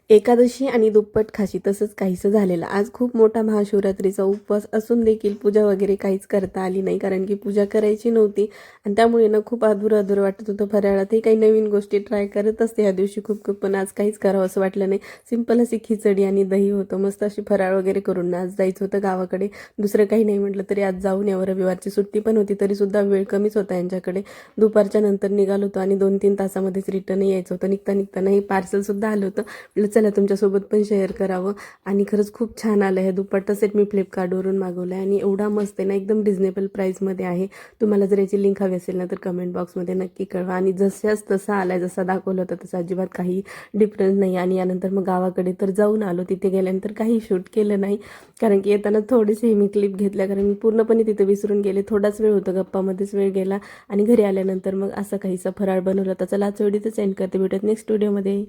एकादशी आणि दुप्पट खाशी तसंच काहीसं झालेलं. आज खूप मोठा महाशिवरात्रीचा उपवास असून देखील पूजा वगैरे काहीच करता आली नाही, कारण की पूजा करायची नव्हती आणि त्यामुळे ना खूप अधुरं वाटत होतं. फराळातही काही नवीन गोष्टी ट्राय करत असते ह्या दिवशी खूप पण आज काहीच करावं असं वाटलं नाही. सिंपल अशी खिचडी आणि दही होतं. मस्त अशी फराळ वगैरे करून ना आज जायचं होतं गावाकडे. दुसरं काही नाही म्हटलं तरी आज जाऊन यावं. रविवारची सुट्टी पण होती, तरीसुद्धा वेळ कमीच होता यांच्याकडे. दुपारच्या नंतर निघालो होतो आणि 2-3 तासामध्येच रिटर्न यायचं होतं. निघताना हे पार्सलसुद्धा आलं होतं. म्हटलं चला तुमच्यासोबत पण शेअर करावं. आणि खरंच खूप छान आलं आहे. दुपट्टा सेट मी फ्लिपकार्टवरून मागवला आहे आणि एवढा मस्त आहे ना, एकदम रिजनेबल प्राईसमध्ये आहे. तुम्हाला जर याची लिंक हवी असेल ना तर कमेंट बॉक्समध्ये नक्की कळवा. आणि जशाच तसा आला आहे, जसा दाखवला होता तसा अजिबात काही डिफरन्स नाही. आणि यानंतर मग गावाकडे तर जाऊन आलो. तिथे गेल्यानंतर काही शूट केलं नाही, कारण की येताना थोडेसे मी क्लिप घेतल्या, कारण मी पूर्णपणे तिथे विसरून गेले. थोडाच वेळ होता, गप्पामध्येच वेळ गेला आणि घरी आल्यानंतर मग असं काहीसा फराळ बनवला. तर चला आजच्या व्हिडिओ एंड करते. भेटत नेक्स्ट व्हिडिओमध्ये.